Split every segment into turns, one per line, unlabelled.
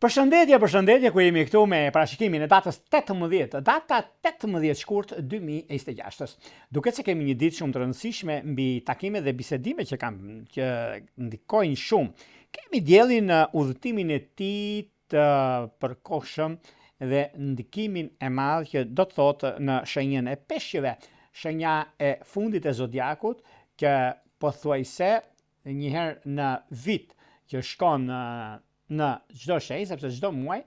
Përshëndetje, ku jemi këtu me parashikimin e datës 18, data 18 shkurt 2026. Duket se kemi një ditë shumë të rëndësishme mbi takime dhe bisedime që ndikojnë shumë. Kemi diellin udhëtimin e tij të përkohshëm dhe ndikimin e madh që do të thotë në shenjën e peshqve, shenja e fundit e zodiakut, që pothuajse një herë në vit që shkon në çdo shenjë, sepse çdo muaj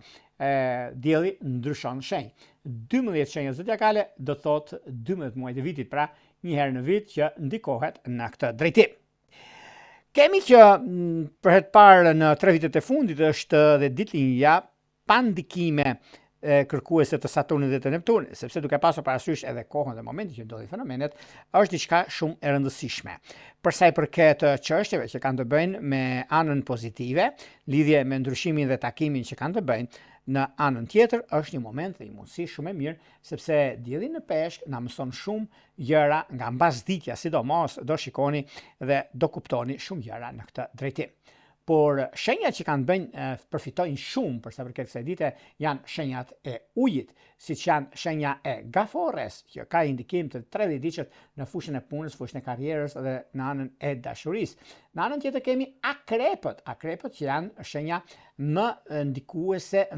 dielli ndryshon shenjë. 12 shenja zodiakale do të thotë 12 muaj të vitit, pra një herë në vit që ndikohet në këtë drejtim. Kemi që për herë të parë në 3 vitet e fundit është dhe ditëlindja pa ndikime kërkuese të Saturnit dhe të Neptunit, sepse duke pasur parasysh edhe kohën dhe momentin që ndodhin fenomenet, është diçka shumë e rëndësishme. Për sa i përket çështjeve që kanë të bëjnë me anën pozitive, lidhje me ndryshimin dhe takimin që kanë të bëjnë, në anën tjetër është një moment dhe një mundësi shumë e mirë, sepse dielli në peshk na mëson shumë gjëra nga mbasditja, sidomos do shikoni dhe do kuptoni shumë gjëra në këtë drejtim. Por shenjat që kanë bëjnë përfitojnë shumë për sa përket kësaj dite janë shenjat e ujit, siç janë shenja e Gafores, që ka indikim të 30 diçet në fushën e punës, fushën e karrierës dhe në anën e dashurisë. Në anën tjetër kemi akrepët, që janë shenja më ndikuese,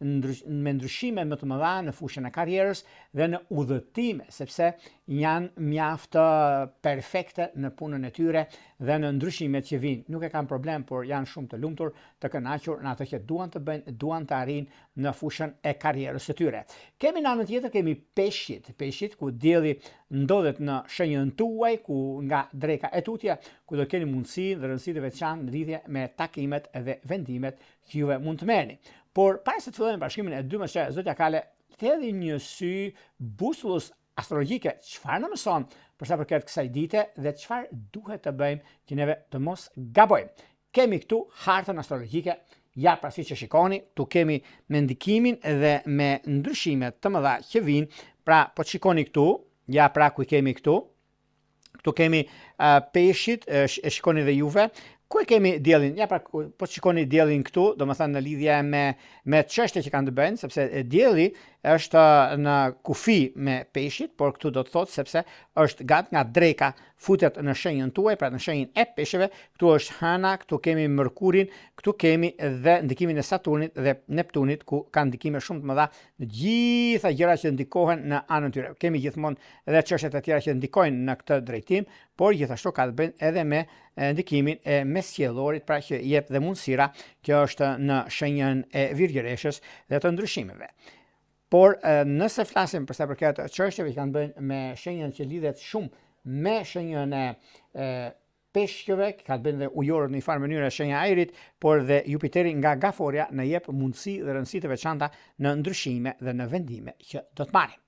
me ndryshime më të mëdha në fushën e karrierës dhe në udhëtime, sepse janë mjaft perfekte në punën e tyre dhe në ndryshimet që vijnë. Nuk e kanë problem, por janë shumë të lumtur, të kënaqur në atë që duan të bëjnë, duan të arrijnë në fushën e karrierës së tyre. Kemi në anën tjetër kemi peshqit, ku dielli ndodhet në shenjën tuaj, ku nga dreka e tutje, ku do keni mundësi dhe rëndësi të veçantë në lidhje me takimet dhe vendimet që juve mund të merrni. Por para se të fillojmë bashkimin e 12 zodiakale, të hedhim një sy busullës astrologjike, çfarë na mëson për sa përket kësaj dite dhe çfarë duhet të bëjmë që neve të mos gabojmë. Kemi këtu hartën astrologjike, ja pra siç e shikoni, tu kemi me ndikimin dhe me ndryshimet të mëdha që vijnë. Pra po shikoni këtu, ja pra ku kemi këtu. Këtu kemi peshqit, e shikoni dhe juve. Ku e kemi diellin? Ja pra po shikoni diellin këtu, domethënë në lidhje me çështje që kanë të bëjnë, sepse dielli është në kufi me peshqit, por këtu do të thotë sepse është nga dreka futet në shenjën tuaj, pra në shenjën e peshqeve. Këtu është hëna, këtu kemi Mërkurin, këtu kemi dhe ndikimin e Saturnit dhe Neptunit, ku kanë ndikime shumë të mëdha në gjitha gjërat që ndikohen në anën tyre. Kemi gjithmonë edhe çështjet e tjera që ndikojnë në këtë drejtim, por gjithashtu ka të bëjnë edhe me ndikimin e mesjellëorit, pra që jep dhe mundësira, që është në shenjën e Virgjëreshës dhe të ndryshimeve. Por nëse flasim për sa përket çështjeve që kanë bëjnë me shenjën që lidhet shumë me shenjën e peshqeve, ka të bëjnë dhe ujorët në një farë mënyrë shenja e ajrit, por dhe Jupiteri nga Gaforia na jep mundësi dhe rëndësi të veçanta në ndryshime dhe në vendime që do të marrim.